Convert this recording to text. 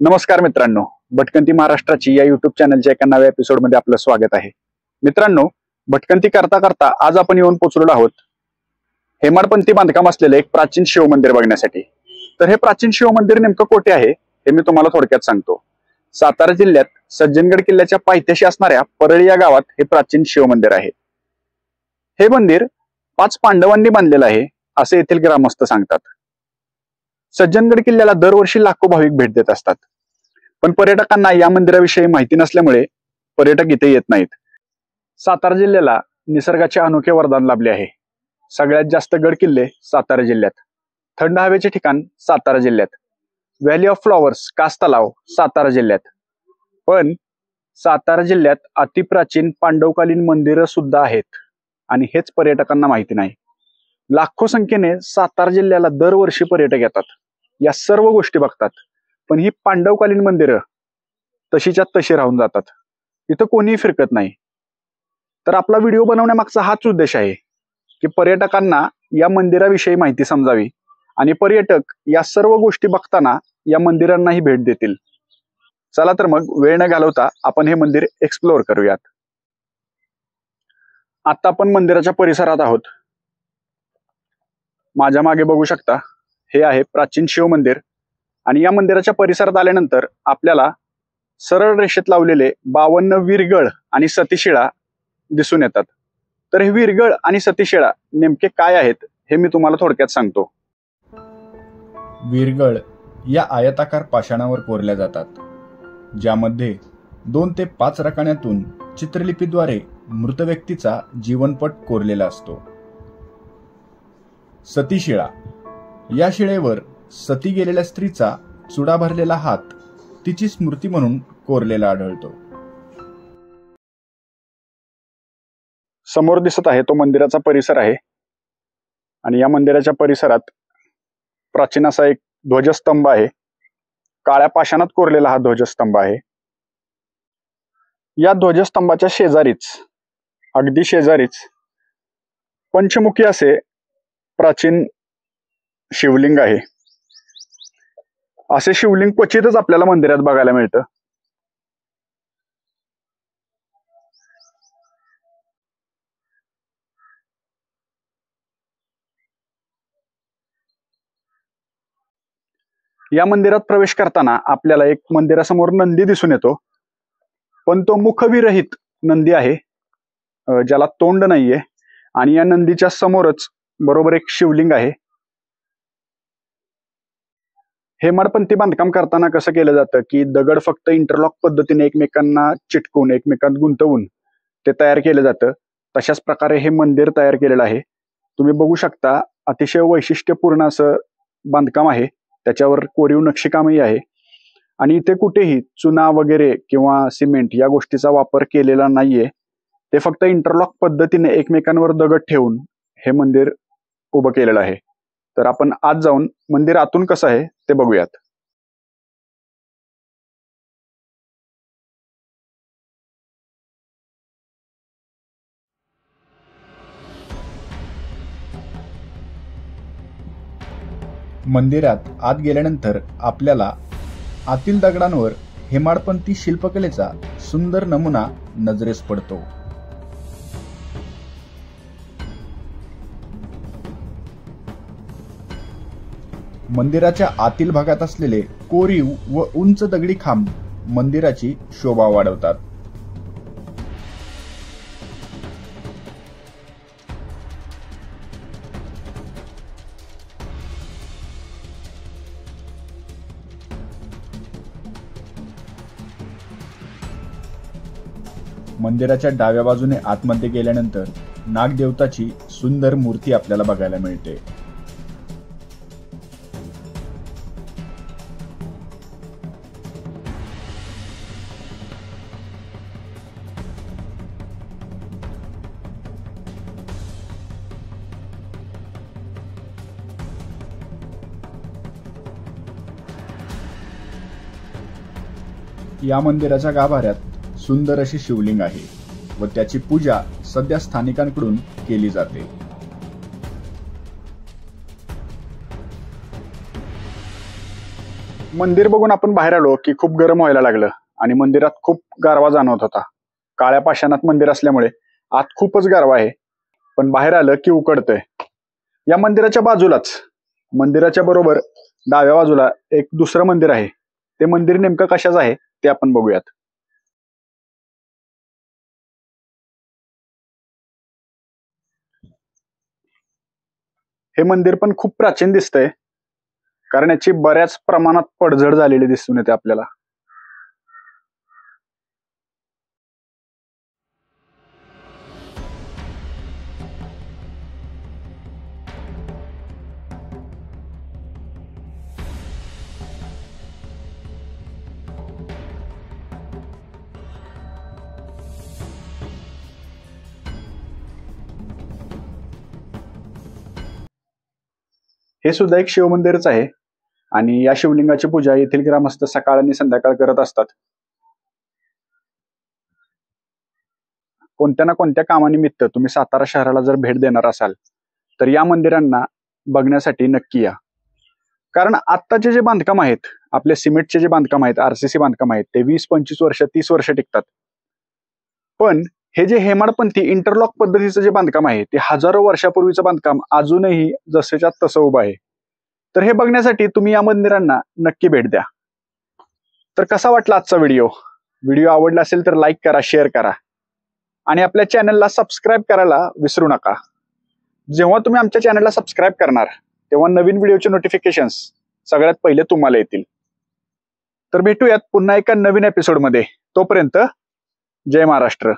नमस्कार मित्रांनो, भटकंती महाराष्ट्राची या युट्यूब चॅनलच्या एका नव्या एपिसोडमध्ये आपलं स्वागत आहे। मित्रांनो, भटकंती करता करता आज आपण येऊन पोहोचलो आहोत हेमाडपंथी बांधकाम असलेले एक प्राचीन शिव मंदिर बघण्यासाठी। तर हे प्राचीन शिव मंदिर नेमकं कोठे आहे हे मी तुम्हाला थोडक्यात सांगतो। सातारा जिल्ह्यात सज्जनगड किल्ल्याच्या पायथ्याशी असणाऱ्या परळी या गावात हे प्राचीन शिव मंदिर आहे। हे मंदिर 5 पांडवांनी बांधलेलं आहे असे येथील ग्रामस्थ सांगतात। सज्जनगड किल्ल्याला दरवर्षी लाखो भाविक भेट देत असतात, पण पर्यटकांना या मंदिराविषयी माहिती नसल्यामुळे पर्यटक इथे येत नाहीत। सातारा जिल्ह्याला निसर्गाचे अनोखे वरदान लाभले आहे। सगळ्यात जास्त गड किल्ले सातारा जिल्ह्यात, थंड हवेचे ठिकाण सातारा जिल्ह्यात, व्हॅली ऑफ फ्लॉवर्स कास तलाव सातारा जिल्ह्यात। पण सातारा जिल्ह्यात अतिप्राचीन पांडवकालीन मंदिरं सुद्धा आहेत आणि हेच पर्यटकांना माहिती नाही। लाखो संख्येने सातारा जिल्ह्याला दरवर्षी पर्यटक येतात, या सर्व गोष्टी बघतात, पण ही पांडवकालीन मंदिरं तशीच्या तशी राहून जातात, इथं कोणीही फिरकत नाही। तर आपला व्हिडिओ बनवण्यामागचा हाच उद्देश आहे की पर्यटकांना या मंदिराविषयी माहिती समजावी आणि पर्यटक या सर्व गोष्टी बघताना या मंदिरांनाही भेट देतील। चला तर मग वेळ न घालवता आपण हे मंदिर एक्सप्लोअर करूयात। आता आपण मंदिराच्या परिसरात आहोत। माझ्या मागे बघू शकता, हे आहे प्राचीन शिव मंदिर आणि या मंदिराच्या परिसरात आल्यानंतर आपल्याला सरळ रेषेत लावलेले 52 वीरगळ आणि सतीशिळा दिसून येतात। तर हे वीरगळ आणि सतीशिळा नेमके काय आहेत हे मी तुम्हाला थोडक्यात सांगतो। वीरगळ या आयताकार पाषाणावर कोरल्या जातात, ज्यामध्ये 2 ते 5 रकान्यातून चित्रलिपीद्वारे मृत व्यक्तीचा जीवनपट कोरलेला असतो। सतीशिळा या शिळेवर सती गेलेल्या स्त्रीचा चुडा भरलेला हात तिची स्मृती म्हणून कोरलेला आढळतो। समोर दिसत आहे तो मंदिराचा परिसर आहे आणि या मंदिराच्या परिसरात प्राचीन असा एक ध्वजस्तंभ आहे। काळ्या पाषाणात कोरलेला हा ध्वजस्तंभ आहे। या ध्वजस्तंभाच्या शेजारीच, अगदी शेजारीच पंचमुखी असे प्राचीन शिवलिंग आहे। असे शिवलिंग क्वचितच आपल्याला मंदिरात बघायला मिळतं। या मंदिरात प्रवेश करताना आपल्याला एक मंदिरासमोर नंदी दिसून येतो, पण तो मुखविरहित नंदी आहे, ज्याला तोंड नाहीये। आणि या नंदीच्या समोरच बरोबर एक शिवलिंग आहे। हेमाडपंथी बांधकाम करताना कसं केलं जातं की दगड फक्त इंटरलॉक पद्धतीने एकमेकांना चिटकवून एकमेकांत गुंतवून ते तयार केलं जातं, तशाच प्रकारे हे मंदिर तयार केलेलं आहे। तुम्ही बघू शकता, अतिशय वैशिष्ट्यपूर्ण असं बांधकाम आहे, त्याच्यावर कोरीव नक्षीकामही आहे आणि इथे कुठेही चुना वगैरे किंवा सिमेंट या गोष्टीचा वापर केलेला नाहीये। ते फक्त इंटरलॉक पद्धतीने एकमेकांवर दगड ठेवून हे मंदिर उभं केलेलं आहे। तर आपण आज जाऊन मंदिर आतून कसं आहे ते बघूयात। मंदिरात आत गेल्यानंतर आपल्याला आतील दगडांवर हेमाडपंथी शिल्पकलेचा सुंदर नमुना नजरेस पडतो। मंदिराच्या आतील भागात असलेले कोरीव व उंच दगडी खांब मंदिराची शोभा वाढवतात। मंदिराच्या डाव्या बाजूने आतमध्ये गेल्यानंतर नागदेवताची सुंदर मूर्ती आपल्याला बघायला मिळते। या मंदिराच्या गाभाऱ्यात सुंदर अशी शिवलिंग आहे व त्याची पूजा सध्या स्थानिकांकडून केली जाते। मंदिर बघून आपण बाहेर आलो की खूप गरम व्हायला लागलं आणि मंदिरात खूप गारवा जाणवत होता. काळ्या पाषाणात मंदिर असल्यामुळे आत खूपच गारवा आहे, पण बाहेर आलं की उकडतंय. या मंदिराच्या बाजूलाच, मंदिराच्या बरोबर डाव्या बाजूला एक दुसरं मंदिर आहे. ते मंदिर नेमकं कशाचं आहे ते आपण बघूयात. हे मंदिर पण खूप प्राचीन दिसतंय, कारण याची बऱ्याच प्रमाणात पडझड झालेली दिसून येते आपल्याला. हे सुद्धा एक शिवमंदिरच आहे आणि या शिवलिंगाची पूजा येथील ग्रामस्थ सकाळ आणि संध्याकाळ करत असतात. कोणत्या ना कोणत्या कामानिमित्त तुम्ही सातारा शहराला जर भेट देणार असाल तर या मंदिरांना बघण्यासाठी नक्की या. कारण आत्ताचे जे बांधकाम आहेत, आपले सिमेंटचे जे बांधकाम आहेत, आरसीसी बांधकाम आहेत, ते 20-25 वर्ष 30 वर्ष टिकतात. पण हे जे हेमाडपंथी इंटरलॉक पद्धतीचं जे बांधकाम आहे ते हजारो वर्षापूर्वीचं बांधकाम अजूनही जसेच्या तसं उभं आहे. तर हे बघण्यासाठी तुम्ही या मंदिरांना नक्की भेट द्या. तर कसा वाटला आजचा व्हिडिओ आवडला असेल तर लाईक करा, शेअर करा आणि आपल्या चॅनलला सबस्क्राईब करायला विसरू नका. जेव्हा तुम्ही आमच्या चॅनलला सबस्क्राईब करणार तेव्हा नवीन व्हिडिओचे नोटिफिकेशन्स सगळ्यात पहिले तुम्हाला येतील. तर भेटूयात पुन्हा एका नवीन एपिसोडमध्ये. तोपर्यंत जय महाराष्ट्र.